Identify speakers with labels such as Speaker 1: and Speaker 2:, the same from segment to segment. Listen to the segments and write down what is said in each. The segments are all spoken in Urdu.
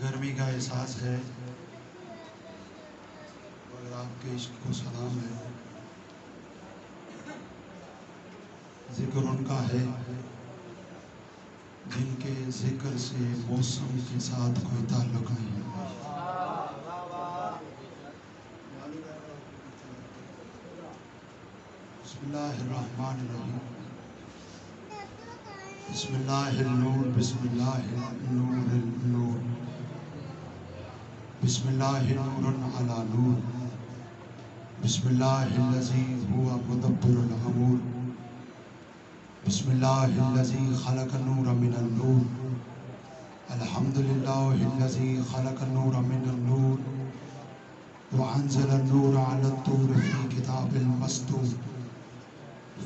Speaker 1: گرمی کا احساس ہے مگر آپ کے عشق کو سلام ہے. ذکر ان کا ہے جن کے ذکر سے موسم کے ساتھ کوئی تعلق نہیں. بسم اللہ الرحمن الرحیم. بسم اللہ النور بسم اللہ النور النور بسم اللہ نور علی نور بسم اللہ الذی هو مدبر الامور بسم اللہ الذی خلق النور من النور الحمدللہ الذی خلق النور من النور وانزل النور علی الطور فی کتاب المسطور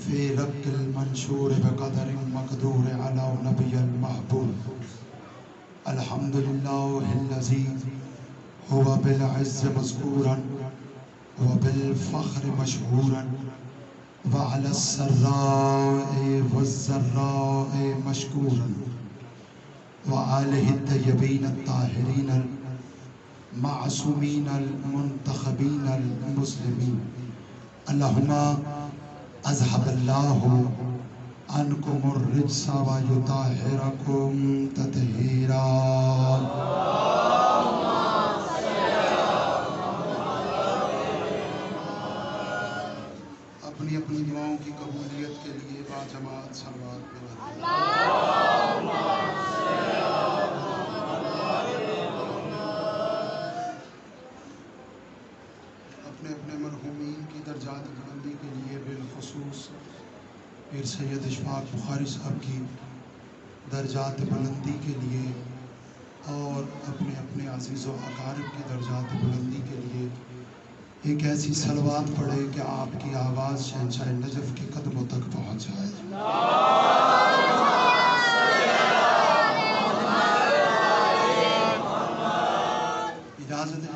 Speaker 1: فی رق المنشور بقدر مقدور علی نبی المحبوب الحمدللہ الذی هو بالعز مذکورا وبالفخر مشہورا وعلى السراء والزراء مشکورا وآلہ الطیبین الطاہرین المعصومین المنتخبین المسلمین. اللہم اذهب اللہ عنکم الرجس ویطہرکم تطہیرا. اپنی اپنی دعاؤں کی قبولیت کے لیے باجماعت صلوات پڑھیں. اپنے اپنے مرحومین کی درجات بلندی کے لیے بالخصوص پیر سید اشفاق بخاری صاحب کی درجات بلندی کے لیے اور اپنے اپنے عزیز و اقارب کی درجات بلندی کے لیے ایک ایسی صلوات پڑھے کہ آپ کی آواز شہنشاہ نجف کے قدموں تک پہنچ جائے. اجازت ہے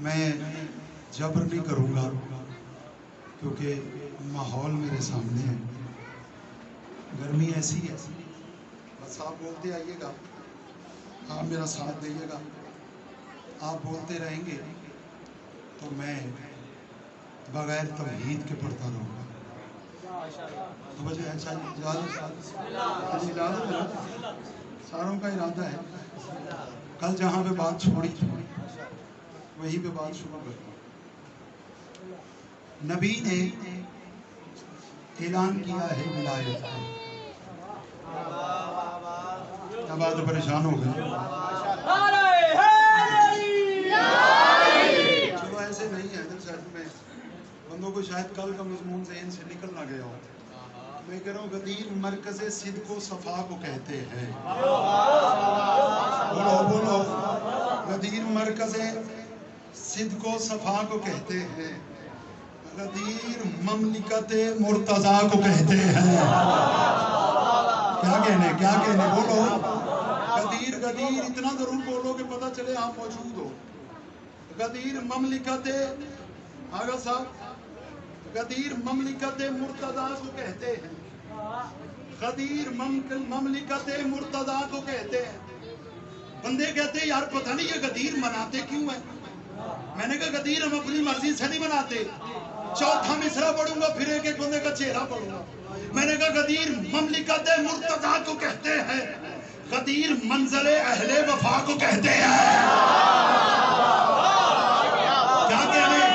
Speaker 1: میں جبر نہیں کروں گا کیونکہ ماحول میرے سامنے ہے. گرمی ایسی ہے بس آپ بولتے آئیے گا, آپ میرا ساتھ دئیے گا, آپ بولتے رہیں گے تو میں بغیر توحید کے پڑھتا رہوں گا. تو وجہ ہے ساروں کا ارادہ ہے کل جہاں پہ بات چھوڑی وہیں پہ بات شروع کرتا ہوں. نبی نے اعلان کیا ہے ولایت کا. اب آپ پریشان ہو گئے. چلو ایسے نہیں ہے شاید میں بندوں کو شاید کل کا مضمون ذہن سے نکل نہ گیا ہو. میں کہہ رہا ہوں غدیر مرکز صدق و صفا کو کہتے ہیں. بولو بولو. غدیر مرکز صدق و صفا کو کہتے ہیں. غدیر مملکت مرتضیٰ کو کہتے ہیں. کیا کہنے بولو. غدیر غدیر اتنا ضرور بولو کہ پتہ چلے آپ موجود ہو. غدیر مملکت آگا صاحب غدیر مملکت مرتضیٰ کو کہتے ہیں. غدیر مملکت مرتضیٰ کو کہتے ہیں. بندے کہتے ہیں یار پتہ نہیں یہ غدیر مناتے کیوں ہیں. میں نے کہا غدیر ہم اپنی مرضی سے نہیں مناتے. چوتھا مصرع پڑھوں گا پھر ایک ایک بندے کا چہرہ پڑھوں گا. میں نے کہا غدیر مملکت مرتضیٰ کو کہتے ہیں. غدیر منزل اہل وفا کو کہتے ہیں. کیا کہنے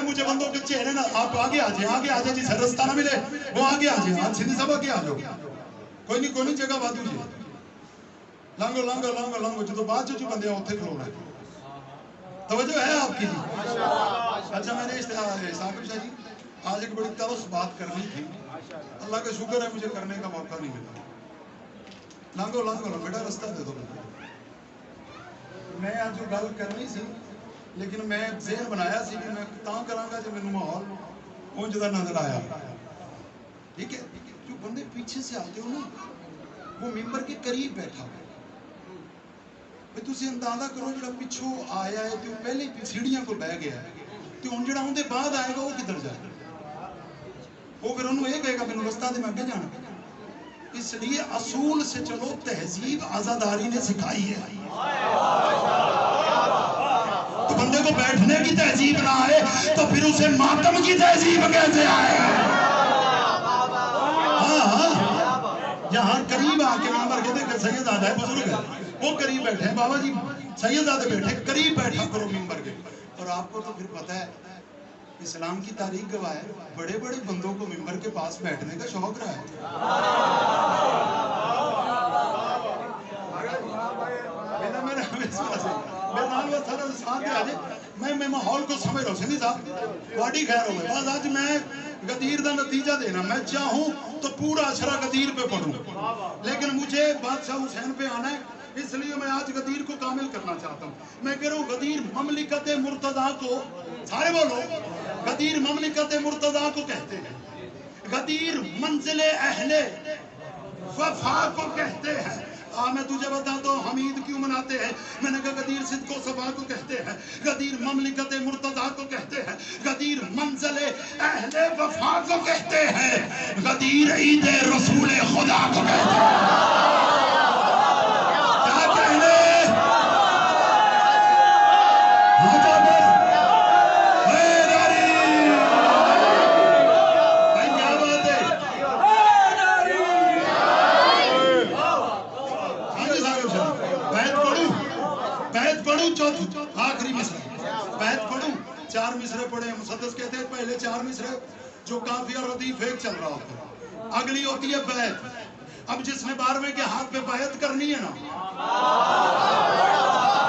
Speaker 1: مجھے بندوں کے چہرے نہ. آپ آگے آجائیں جی. سر رستہ نہ ملے وہ آگے آجائیں. آپ سندھی صاحب آگے آجو. کوئی نہیں جگہ بات ہوئی ہے. لانگو جو بات جو بندے ہوتے کھلونا ہے. توجہ ہے آپ کی جی. اچھا میں نے ثاقب شاہ جی آج ایک بڑی تلخ بات کرنی تھی. اللہ کا شکر ہے مجھے کرنے کا موقع نہیں ملا. لانگو بیٹا رستہ دے دو. میں آج جو گل کرنی سی لیکن میں ذہن بنایا سی کہ میں تاں کراں گا جو میں ماحول اونج دا نظر آیا. ٹھیک ہے. جو بندے پیچھے سے آتے ہو نا وہ ممبر کے قریب بیٹھا ہو. تسی اندازہ کرو جڑا پچھوں آیا ہے تو پہلے سیڑھیاں کو بہ گیا ہے تو ہن جڑا اون دے بعد آئے گا وہ کدھر جائے گا. وہ پھر انہوں یہ کہے گا میں رستہ دے میں اگے جانا. اس لیے اصول سے چلو. تہذیب عزاداری نے سکھائی ہے. تو بندے کو بیٹھنے کی تہذیب نہ آئے تو پھر اسے ماتم کی تہذیب کیسے آئے؟ یہاں قریب آ کے نمبر کے دیکھے سید آدھا ہے بزرگ ہے وہ قریب بیٹھے ہیں بابا جی سید آدھے بیٹھے قریب بیٹھا کرو ممبر کے. اور آپ کو تو پھر پتہ ہے اسلام کی تاریخ گواہ ہے بڑے بڑے بندوں کو ممبر کے پاس بیٹھنے کا شوق رہا ہے. میں ماحول کو سمجھ رہا ہوں سنی صاحب واڈی خیر ہو گئے. بس آج میں غدیر دا نتیجہ دینا میں چاہوں تو پورا اشرا غدیر پہ پڑھوں لیکن مجھے بادشاہ حسین پہ آنا ہے اس لیے میں آج غدیر کو کامل کرنا چاہتا ہوں. میں کہہ رہا ہوں غدیر مملکت مرتضیٰ کو سارے بولو غدیر مملکت مرتضیٰ کو کہتے ہیں. غدیر منزل اہل وفا کو کہتے ہیں. میں تجھے بتاتا ہوں حمید کیوں مناتے ہیں. میں نے کہا غدیر صدق و صفا کو کہتے ہیں. غدیر مملکت مرتضیٰ کو کہتے ہیں. غدیر منزل اہل وفا کو کہتے ہیں. غدیر عید رسول خدا کو کہتے ہیں. کیا کہنے آخری مصرع بیت پڑھوں 4 مصرع پڑھے مسدس کہتے ہیں پہلے 4 مصرع جو کافی اور ردیف ایک چل رہا ہوتا ہے اگلی ہوتی ہے بیت. اب جس نے 12ویں کے ہاتھ پہ بیعت کرنی ہے نا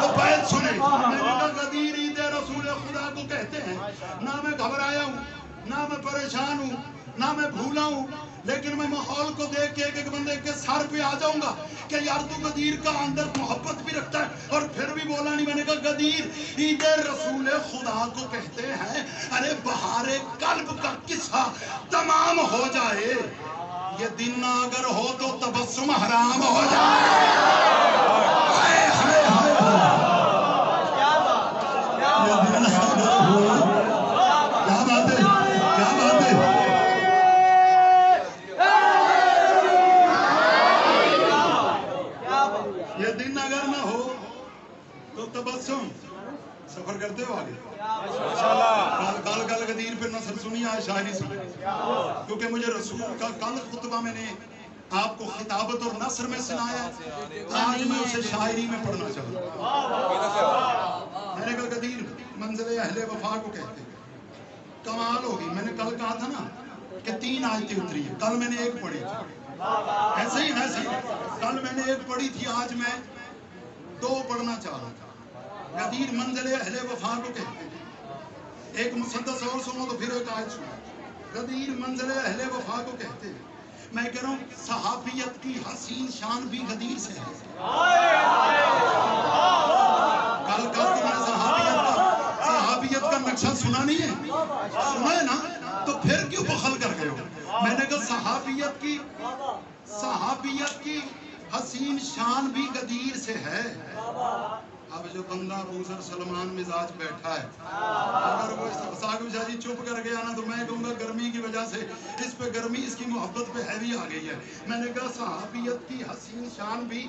Speaker 1: وہ بیعت سنے. میں نے کہا غدیر عید رسول خدا کو کہتے ہیں. نہ میں گھبرایا ہوں نہ میں پریشان ہوں نہ میں بھولا ہوں لیکن میں ماحول کو دیکھ کے ایک بندے کے سر پہ آ جاؤں گا کہ یار تو غدیر کا اندر محبت بھی رکھتا ہے اور پھر بھی بولا نہیں. میں نے کہا غدیر عید رسول خدا کو کہتے ہیں. ارے بہار قلب کا قصہ تمام ہو جائے یہ دن نہ اگر ہو تو تبسم حرام ہو جائے. ہائے ہائے ہائے یہ دن اگر ہو کیا بات ہے کیا بات ہے. یہ دن اگر نہ ہو تو تبسم سفر کرتے ہو آگے کل کل غدیر پہ نثر سنی آج شاعری سنی کیونکہ مجھے رسول کا کل خطبہ میں نے آپ کو خطابت اور نثر میں سنایا آج میں اسے شاعری میں پڑھنا چاہتا ہوں. میں نے کہا غدیر منزل اہل وفا کو کہتے ہیں. کمال ہوگی. میں نے کل کہا تھا نا کہ 3 آیتیں اتری ہیں کل میں نے 1 پڑھی تھی ایسے ہی کل میں نے 1 پڑھی تھی آج میں 2 پڑھنا چاہ رہا تھا. غدیر منزل اہل وفا کو کہتے ہیں. ایک مسدس اور سنو تو پھر ایک آیت سنو. غدیر منزل اہل وفا کو کہتے ہیں. میں کہہ رہا ہوں صحابیت کی حسین شان بھی غدیر سے ہے. کل تو میں نے صحابیت کا نقشہ سنا نہیں ہے سنا ہے نا تو پھر کیوں بخل کر گئے ہو. میں نے کہا صحابیت کی حسین شان بھی غدیر سے ہے. اب جو بندہ ابو ذر سلمان مزاج بیٹھا ہے اگر وہ ساقب شاہ جی چپ کر گیا نا تو میں کہوں گا گرمی کی وجہ سے اس پہ گرمی اس کی محبت پہ ہیوی آ گئی ہے. میں نے کہا صحابیت کی حسین شان بھی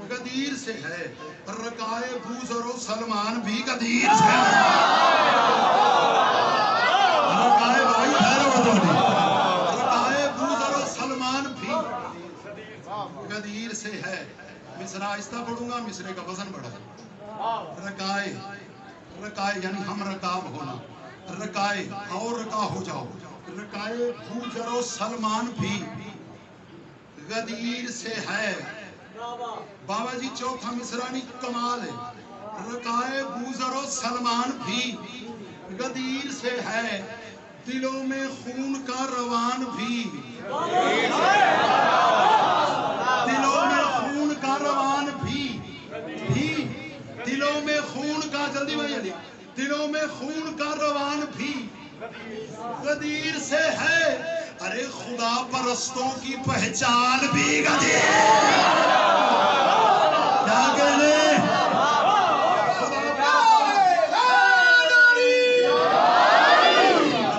Speaker 1: غدیر سے ہے. رکائے ابو ذر و سلمان بھی غدیر سے ہے. رکائے بھائی رکائے ابو ذر و سلمان بھی غدیر سے ہے. مصرع آہستہ پڑھوں گا مصرع کا وزن بڑھا. رکائے یعنی ہم رکاب ہونا. رکائے اور رکا ہو جاؤ. رکائے ابو ذر و سلمان بھی غدیر سے ہے. بابا جی چوتھا مصرع نہیں کمال ہے. رکائے ابو ذر و سلمان بھی غدیر سے ہے. دلوں میں خون کا روان بھی دلوں میں خون کا روان بھی دلوں میں خون کا جلدی بھائی دلوں میں خون کا روان بھی غدیر سے ہے. ارے خدا پرستوں کی پہچان بھی غدیر. کیا کہنے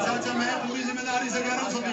Speaker 1: اچھا میں پوری ذمہ داری سے کہہ رہا ہوں سبھی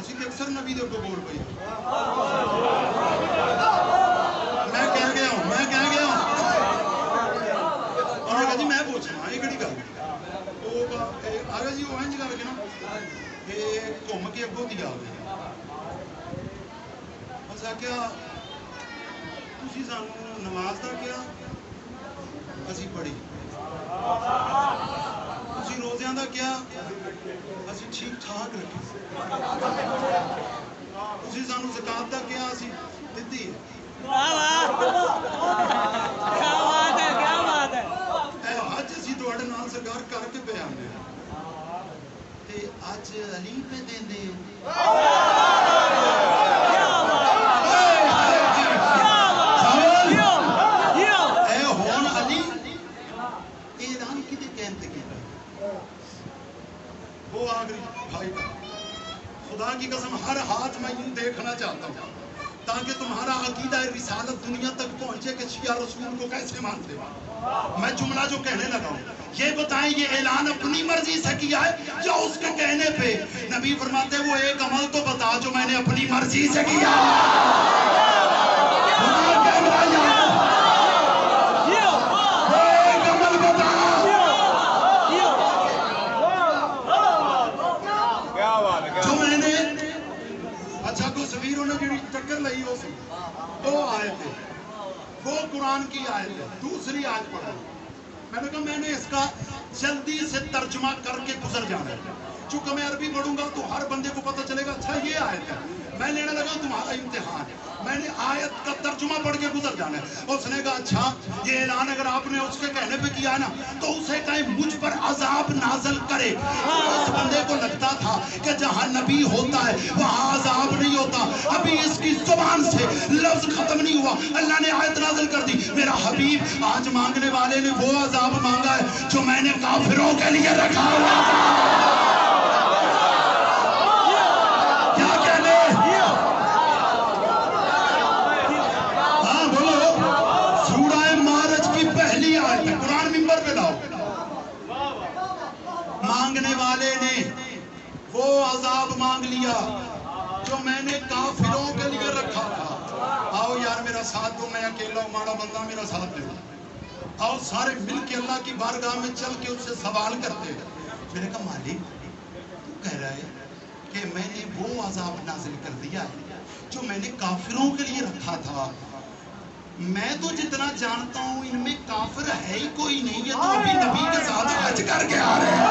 Speaker 1: ਅਸੀਂ ਤੇ ਅਕਸਰ ਨਬੀ ਦੇ ਉੱਤੇ ਬੋਲ ਪਈ। ਮੈਂ ਕਹਿ ਗਿਆ ਉਹਨੇ ਕਹਾ ਜੀ ਮੈਂ ਪੁੱਛਣਾ ਇਹ ਕਿਹੜੀ ਗੱਲ। ਉਹ کہ گھوم کے اگوں دی آ گئی بس آخیا تسی سانو نماز دا کیا اسی پڑھی تسی روزیاں دا کیا اسی ٹھیک ٹھاک رکھی تسی سانو زکات دا کیا اسی دتی ہے
Speaker 2: کیا بات ہے
Speaker 1: اج اسی تواڈے نال سرکار کر کے پے آندے تے اج علی پہ دیندے وہ آخری بھائی خدا کی قسم ہر ہاتھ میں یوں دیکھنا چاہتا ہوں تاکہ تمہارا عقیدہ رسالت دنیا تک پہنچے کہ شیعہ رسول کو کیسے مانتے ہو میں جملہ جو کہنے لگا ہوں یہ بتائیں یہ اعلان اپنی مرضی سے کیا ہے یا اس کے کہنے پہ نبی فرماتے وہ ایک عمل تو بتا جو میں نے اپنی مرضی سے کیا ٹکر لئی ہو سی وہ آیتیں وہ قرآن کی آیت ہے دوسری آیت پڑھا میں نے کہا میں نے اس کا جلدی سے ترجمہ کر کے گزر جانا ہے چونکہ میں عربی پڑھوں گا تو ہر بندے کو پتہ چلے گا اچھا یہ آیت ہے میں لینے لگا تمہارا امتحان میں نے آیت کا ترجمہ پڑھ کے گزر جانا ہے اس نے کہا اچھا یہ اعلان اگر آپ نے اس کے کہنے پہ کیا ہے نا تو اسے کہیں مجھ پر عذاب نازل کرے اس بندے کو لگتا تھا کہ جہاں نبی ہوتا ہے وہاں عذاب نہیں ہوتا ابھی اس کی زبان سے لفظ ختم نہیں ہوا اللہ نے آیت نازل کر دی میرا حبیب آج مانگنے والے نے وہ عذاب مانگا ہے جو میں نے کافروں کے لیے رکھا ہوا تھا مانگنے والے نے وہ عذاب مانگ لیا جو میں نے کافروں کے لیے رکھا تھا آؤ یار میرا ساتھ دو میں اکیلا ہوں ماڑا بندہ میرا ساتھ دے آؤ سارے مل کے اللہ کی بارگاہ میں چل کے اس سے سوال کرتے میں نے کہا مالک تو کہہ رہا ہے کہ میں نے وہ عذاب نازل کر دیا ہے جو میں نے کافروں کے لیے رکھا تھا میں تو جتنا جانتا ہوں ان میں کافر ہے ہی کوئی نہیں یہ تو ابھی نبی کے ساتھ حج کر کے آ رہے ہیں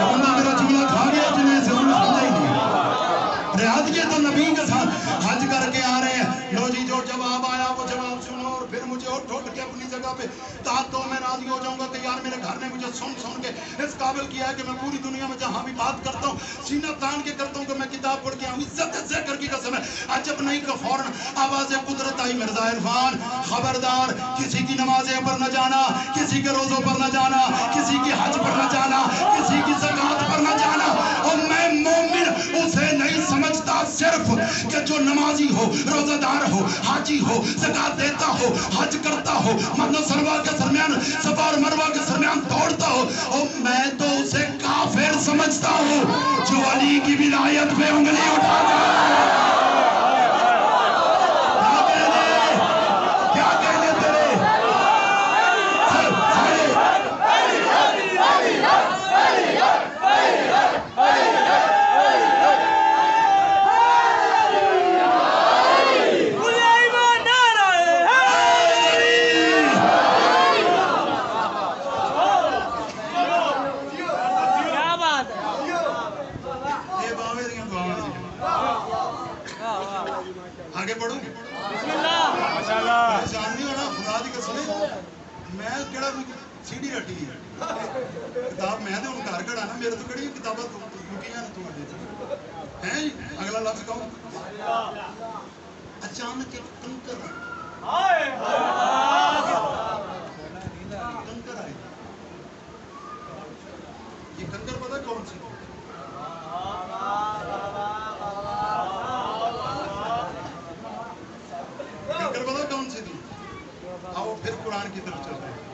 Speaker 1: اللہ میرا جملہ کھا گیا جنہیں سے انہوں سمجھا ہی نہیں ریاض یہ تو نبی کے ساتھ حج کر کے آ رہے ہیں لو جی جو جواب آیا وہ جواب سنو اور پھر مجھے اور ٹھوٹ کے اپنی جگہ پہ تاک تو میں راضی ہو جاؤں گا کہ یار میرے گھر نے مجھے سن کے اس قابل کیا ہے کہ میں پوری دنیا میں جہاں بھی بات کرتا ہوں سینہ تان کے کرتا ہوں کہ میں کتاب پڑھ کے آؤں عزت ذکر کی قسم ہے عجب نہیں کہ فوراً آواز قدرت آئی مرزا عرفان خبردار کسی کی نمازیں پر نہ جانا کسی کے روزوں پر نہ جانا کسی کی حج پر نہ جانا کسی کی زکات پر نہ جانا اور میں مومن اسے نہیں سمجھتا صرف کہ جو نمازی ہو روزہ دار ہو حاجی ہو زکات دیتا ہو حج کرتا ہو مرن و سلوا کے درمیان صفا اور مروہ کے درمیان دوڑتا ہو اور میں تو اسے کافر سمجھتا ہوں جو علی کی ولایت پہ انگلی اٹھاتا ہے کیا کہنے تیرے آگے پڑھوں پریشان نہیں ہونا خدا دی قسم میں کہڑا سیڑھی رٹی ہے کتاب میں دے ان گھر کھڑا نا میرے تو کڑی کتاباں لکیاں نے تمہارے ہیں اگلا لفظ کہوں اچانک ایک کنکر آئی یہ کنکر پتہ کون سی کنکر پتہ کون سی تھی آؤ پھر قرآن کی طرف چلتے ہیں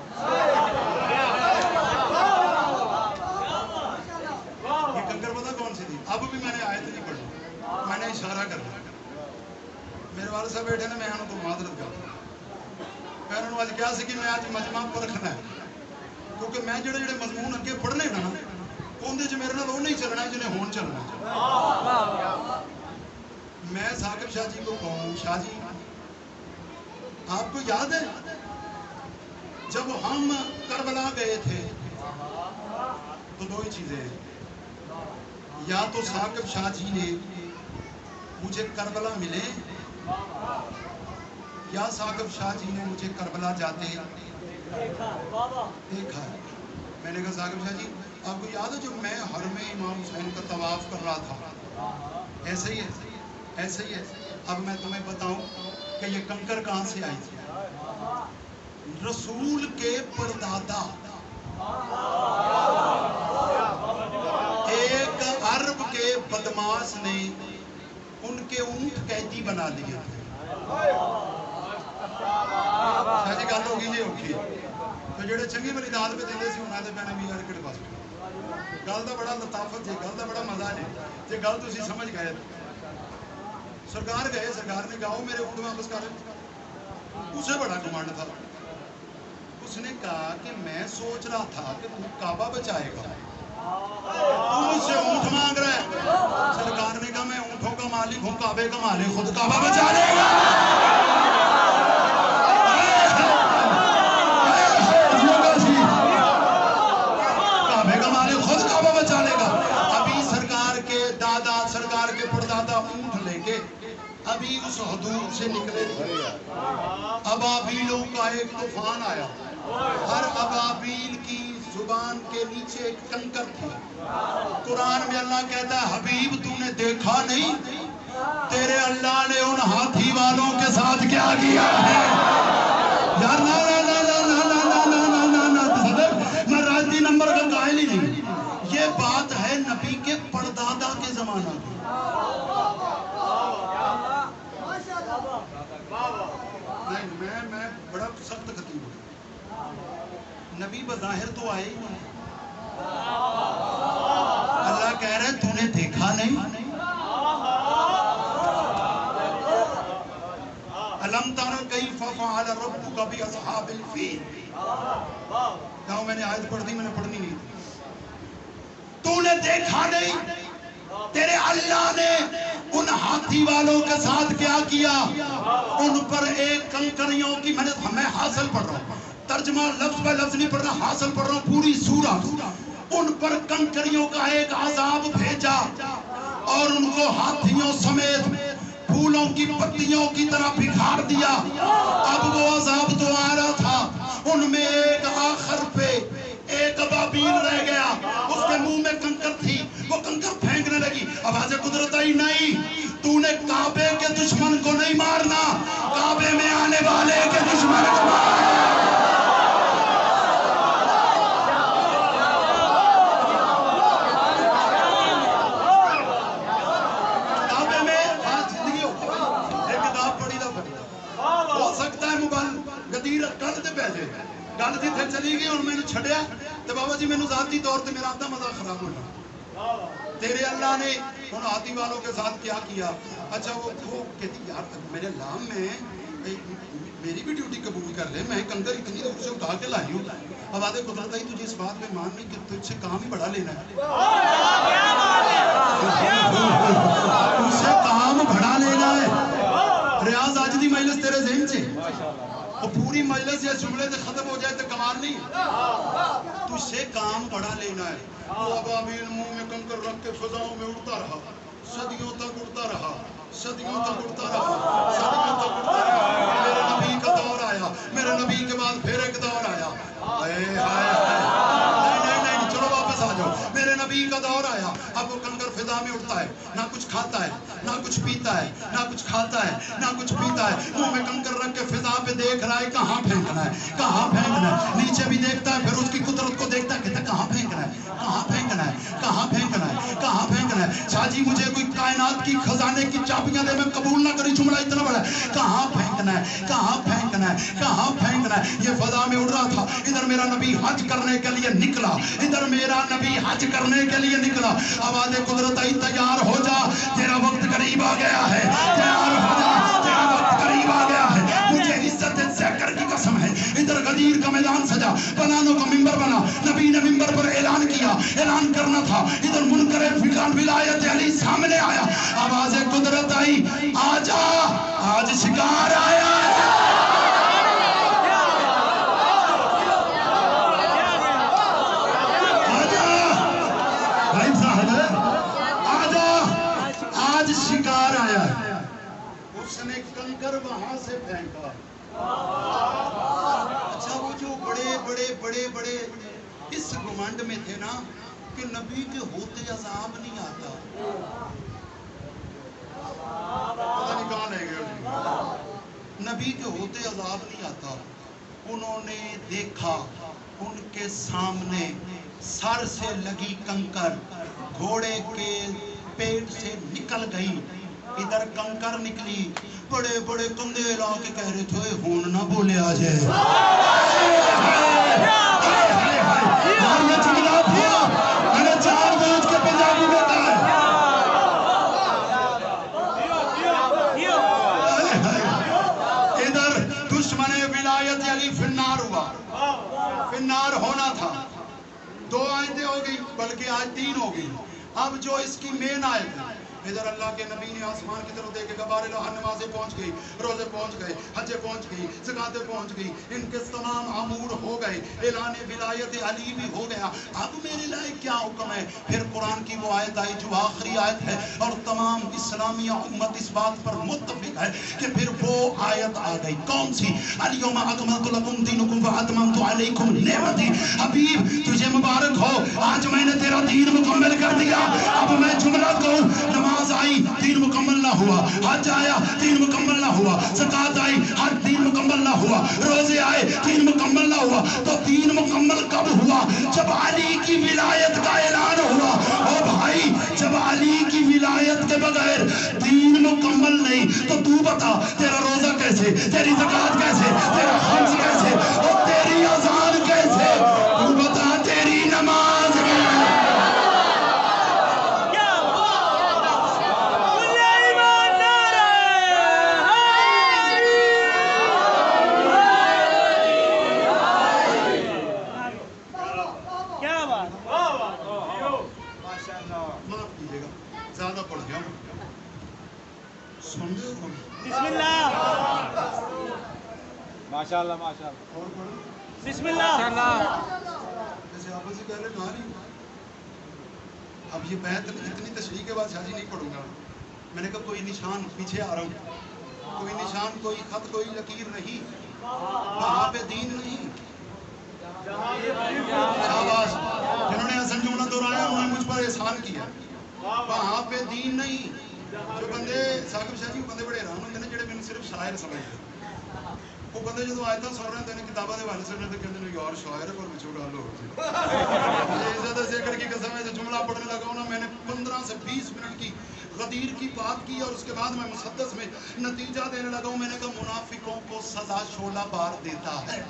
Speaker 1: یہ کنکر پتہ کون سی تھی اب بھی میں نے آیت نہیں پڑھی میں نے اشارہ کر دیا میرے والد صاحب بیٹھے نے میں انہوں کو معذرت کرتا میں انہوں آج کیا سی کہ میں آج مجمع پر رکھنا ہے کیونکہ میں جڑے جڑے مضمون اگے پڑھنے نا اندر چ میرے نال نہیں چلنا جنہیں ہون چلنا. میں ثاقب شاہ جی کو کہوں شاہ جی آپ کو یاد ہے جب ہم کربلا گئے تھے تو دو ہی چیزیں ہیں, یا تو ثاقب شاہ جی نے مجھے کربلا ملے یا ثاقب شاہ جی نے مجھے کربلا جاتے دیکھا. میں نے کہا ثاقب شاہ جی آپ کو یاد ہے جب میں حرم امام حسین کا طواف کر رہا تھا, ایسے ہی ہے ایسے ہی ہے. اب میں تمہیں بتاؤں کہ یہ کنکر کہاں سے آئی تھی. رسول کے پردادا ایک عرب کے بدماش نے ان کے اونٹ قیدی بنا لیے تھے. شاہ جی گل ہوگی جی اوکھی تو جڑے چنگی بری داد پہ دے سی انہوں نے پینے بھی یار کہڑے پاس گل کا بڑا لطافت جی, گل کا بڑا مزہ جی جی گل تھی سمجھ گئے. سرکار گئے, سرکار نے کہا میرے اونٹ واپس کر. اسے بڑا ڈیمانڈ تھا. اس نے کہا کہ میں سوچ رہا تھا کہ تو کعبہ بچائے گا, تو مجھ سے اونٹ مانگ رہا ہے. سرکار نے کہا میں اونٹوں کا مالک ہوں, کعبے کا مالک خود کعبہ بچا لے گا. کعبے کا مالک خود کعبہ بچا لے گا. ابھی سرکار کے دادا سرکار کے پردادا اونٹ لے کے ابھی اس حدود سے نکلے تھے. ابابیلوں کا ایک طوفان آیا. ہر ابابیل کی زبان کے نیچے ایک کنکر تھی. قرآن میں اللہ کہتا ہے حبیب تو نے دیکھا نہیں تیرے اللہ نے ان ہاتھی والوں کے ساتھ کیا کیا ہے. یار نا نا نا نا نا نا نا نا نا نا صدق میں راجدی نمبر کا قائل ہی نہیں. یہ بات ہے نبی کے پردادا کے زمانہ کی. میں بڑا سخت خطیب ہوں. نبی بظاہر تو آئے ہی نہیں. اللہ کہہ رہے تو نے دیکھا نہیں. الم تر کیف فعل ربک باصحاب الفیل. کہا میں نے آیت پڑھ دی, میں نے پڑھنی نہیں. تو نے دیکھا نہیں تیرے اللہ نے ان ہاتھی والوں کے ساتھ کیا کیا. ان پر ایک کنکریوں کی میں حاصل پڑھ رہا ہوں, ترجمہ لفظ پہ لفظ نہیں پڑھ رہا, حاصل پڑھ رہا ہوں پوری سورت. ان پر کنکریوں کا ایک عذاب بھیجا اور ان کو ہاتھیوں سمیت پھولوں کی پتیوں کی طرح بکھار دیا. اب وہ عذاب تو آ رہا تھا, ان میں ایک آخر پہ ایک ابابیل رہ گیا, اس کے منہ میں کنکر تھی, وہ کنکر پھینکنے لگی. آواز قدرت آئی نہیں تو نے کعبے کے دشمن کو نہیں مارنا, کعبے میں آنے والے کے دشمن کو مارنا. کعبے میں زندگی ہو ایک کتاب پڑھی دا ہو سکتا ہے موبائل گدیر گل تے پہ جائے. گل جتھے چلی گئی اور میں نے چھڑیا تو بابا جی میں ذاتی طور پہ میرا آدھا مزہ خراب ہونا. تیرے اللہ نے ان ہاتھی والوں کے ساتھ کیا کیا. اچھا وہ کہتی یار میرے اللہ میں میری بھی ڈیوٹی قبول کر لے, میں کنکر اتنی دور سے اٹھا کے لائی ہوں. اب آدھے قدرت آئی تجھے اس بات پہ مان نہیں کہ تجھ سے کام ہی بڑا لینا ہے, تجھ سے کام بڑا لینا ہے. ریاض آج دی مجلس تیرے ذہن سے وہ پوری مجلس یا جملے سے ختم ہو جائے تو کمال نہیں, تجھ سے کام بڑا لینا ہے. وہ ابابیل منہ میں کنکر رکھ کے فضاؤں میں اڑتا رہا, صدیوں تک اڑتا رہا, صدیوں تک اڑتا رہا, صدیوں تک اڑتا رہا. میرے نبی کا دور آیا, میرے نبی کے بعد پھر ایک دور آیا. نہیں چلو واپس آ جاؤ. میرے نبی کا دور آیا, اب وہ کنکر فضا میں اڑتا ہے, نہ کچھ کھاتا ہے نہ کچھ پیتا ہے, نہ کچھ کھاتا ہے نہ کچھ پیتا ہے. منہ میں کنکر رکھ کے فضا پہ دیکھ رہا ہے کہاں پھینکنا ہے, کہاں پھینکنا ہے. نیچے بھی دیکھتا ہے, پھر اس کی قدرت کو دیکھتا ہے, کہتا ہے کہاں پھینکنا ہے, کہاں پھینکنا ہے, کہاں پھینکنا ہے, کہاں پھینکنا ہے. شاہ جی مجھے کوئی کائنات کی خزانے کی چابیاں دے, میں قبول نہ کری, جملہ اتنا بڑا ہے. کہاں پھینکنا ہے, کہاں پھینکنا ہے, کہاں پھینکنا ہے. یہ فضا میں اڑ رہا تھا. ادھر میرا نبی حج کرنے کے لیے نکلا, ادھر میرا نبی حج کرنے کے لیے نکلا. آواز قدرت آئی تیار ہو جا, تیرا وقت قریب آ گیا ہے, تیار ہو جا, تیرا وقت قریب آ گیا ہے. مجھے عزت ذکر کی قسم ہے, ادھر غدیر کا میدان سجا، بنانوں کا ممبر بنا، نبی نے ممبر پر اعلان کیا، اعلان کرنا تھا، ادھر منکر فقان ولایت علی سامنے آیا، آواز قدرت آئی، آجا آج شکار آیا ہے، آج شکار آیا ہے۔ اس نے کنکر وہاں سے پھینکا۔ اچھا وہ جو بڑے اس گمنڈ میں تھے نا کہ نبی کے ہوتے عذاب نہیں آتا، پتہ نہیں کہاں لے گئے، نبی کے ہوتے عذاب نہیں آتا، انہوں نے دیکھا ان کے سامنے سر سے لگی کنکر گھوڑے کے پیٹ سے نکل گئی، ادھر کنکر نکلی، بڑے کندھے لا کے کہہ رہے تھے ہون نہ بولے آ جائے، اور یہ جملہ تھا میں نے چار بوجھ کے پنجابی میں کہا ہے، ادھر دشمن ولایت علی فنار ہوا، فنار ہونا تھا، 2 آیتیں ہو گئی بلکہ آج 3 ہو گئی، اب جو اس کی مین آیت ہے، ادھر اللہ کے نبی نے آسمان کی طرف دیکھے گبار الہ نمازیں پہنچ گئی، روزے پہنچ گئے، حجیں پہنچ گئی، زکاتیں پہنچ گئی، ان کے تمام امور ہو گئے، اعلان ولایت علی بھی ہو گیا، اب میرے لائے کیا حکم ہے؟ پھر قرآن کی وہ آیت آئی جو آخری آیت ہے اور تمام اسلامیہ امت اس بات پر متفق ہے کہ پھر وہ آیت آ گئی، کون سی؟ الیوم اکملت لکم دینکم واتممت علیکم نعمتی، حبیب تجھے مبارک ہو، آج میں نے تیرا دین مکمل کر دیا، اب میں جملہ کہوں، نماز آئی دین مکمل نہ ہوا، حج آیا دین مکمل نہ ہوا، زکات آئی حج دین مکمل نہ ہوا، روزے آئے دین مکمل نہ ہوا، تو دین مکمل کب ہوا؟ جب علی کی ولایت کا اعلان ہوا، او بھائی جب علی کی ولایت کے بغیر دین مکمل نہیں تو تو بتا تیرا روزہ کیسے، تیری زکات کیسے، تیرا حج کیسے، اور تیری اذان کیسے، تو بتا تیری نماز کیسے؟ زیادہ پڑھ گیا سن دے
Speaker 2: بسم اللہ ماشاءاللہ
Speaker 1: اور پڑھ
Speaker 2: بسم اللہ
Speaker 1: جیسے آپ سے کہہ رہے ناری، اب یہ بیعت اتنی تشریح کے بعد شاہی نہیں پڑھوں گا، میں نے کہا کوئی نشان پیچھے آ رہا ہوں، کوئی نشان کوئی خط کوئی لکیر نہیں، وہاں پہ دین نہیں، شاباش جنہوں نے حسن جملہ دہرایا انہوں نے مجھ پر احسان کیا، وہاں پہ دین نہیں، جو بندے ثاقب شاہ جی بندے بڑے حیران ہوتے ہیں جڑے میں صرف شاعر سمجھتے ہیں، وہ بندے جدو آیتاں سن رہے ہیں کتاباں دے حوالے سے انہوں نے کہتے ہیں یار شاعر ہے پر بچوں گل ہو گئی، عزت ذکر کی قسم ہے جو جملہ پڑھنے لگا ہوں نا میں نے 15 سے 20 منٹ کی غدیر کی بات کی اور اس کے بعد میں مسدس میں نتیجہ دینے لگا ہوں، میں نے کہا منافقوں کو سزا شعلہ بار دیتا ہے،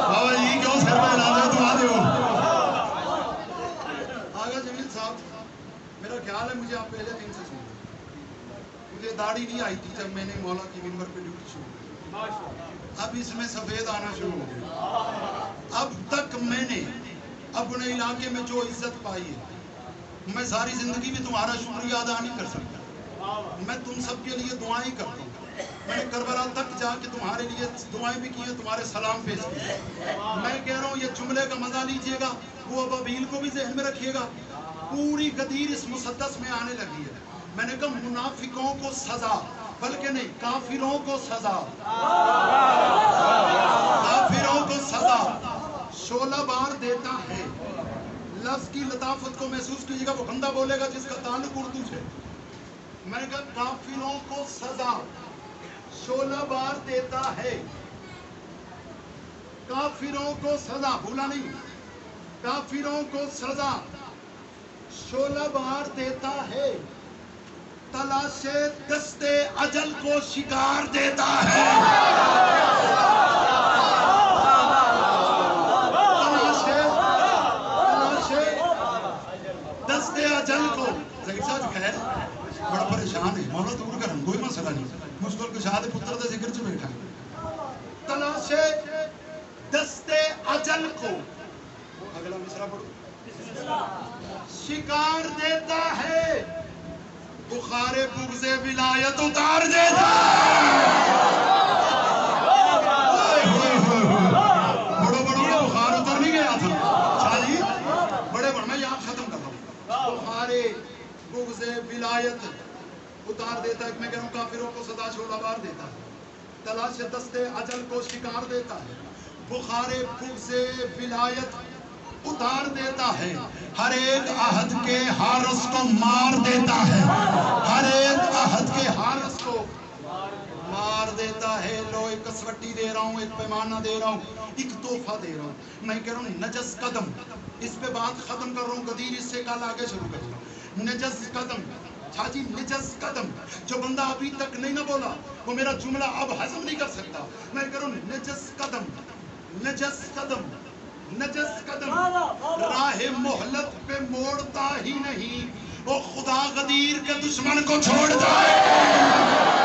Speaker 1: بابا جی کیوں سر پہ لاتے دعا دیو، آگا جمیل صاحب میرا خیال ہے مجھے آپ پہلے دن سے سنتے، مجھے داڑھی نہیں آئی تھی جب میں نے مولا کی منبر پہ ڈیوٹی شروع کی، اب اس میں سفید آنا شروع ہو گیا، اب تک میں نے اپنے علاقے میں جو عزت پائی ہے میں ساری زندگی میں تمہارا شکریہ ادا نہیں کر سکتا، میں تم سب کے لیے دعائیں کرتا ہوں، میں نے کربلا تک جا کے تمہارے لیے دعائیں بھی کی ہیں، تمہارے سلام پیش کیے، میں کہہ رہا ہوں یہ جملے کا مزہ لیجئے گا، وہ ابابیل کو بھی ذہن میں رکھیے گا، پوری غدیر اس مسدس میں آنے لگی ہے، میں نے کہا منافقوں کو سزا، بلکہ نہیں کافروں کو سزا، کافروں کو سزا شعلہ بار دیتا ہے، لفظ کی لطافت کو محسوس کیجئے گا، وہ بندہ بولے گا جس کا تعلق اردو سے، میں نے کہا کافروں کو سزا شعلہ بار دیتا ہے، کافروں کو سزا، بھولا نہیں، کافروں کو سزا شعلہ بار دیتا ہے، تلاش دست اجل کو شکار دیتا ہے، تلاش دست اجل کو، ظہیر صاحب خیر بڑا پریشان ہے، مولا دور کرنا کوئی مسئلہ نہیں مشکل کشا دے پتر دے ذکر چ بیٹھا تلاشے دستے اجل کو اگلا مصرع پڑھو شکار دیتا ہے بخار بغض ولایت اتار دیتا بڑوں کا بخار اتر نہیں گیا تھا شاہ جی بڑے بڑھ میں یہاں ختم کر رہا ہوں بخار بغض ولایت اتار دیتا ہے میں کہہ رہا ہوں کافروں کو سدا چھوڑا بار دیتا ہے تلاش دستے اجل کو شکار دیتا ہے بخار بغض ولایت اتار دیتا ہے ہر ایک عہد کے حارس کو مار دیتا ہے ہر ایک عہد کے حارس کو مار دیتا ہے لو ایک کسوٹی دے رہا ہوں ایک پیمانہ دے رہا ہوں ایک تحفہ دے رہا ہوں میں کہہ رہا ہوں نجس قدم اس پہ بات ختم کر رہا ہوں قدیر اس سے کل آگے شروع کر رہا ہوں نجس قدم چھاجی نجس قدم جو بندہ ابھی تک نہیں نہ بولا وہ میرا جملہ اب ہضم نہیں کر سکتا میں کہہ رہا ہوں نجس قدم نجس قدم نجس قدم راہ محلت پہ موڑتا ہی نہیں وہ خدا غدیر کے دشمن کو چھوڑتا ہے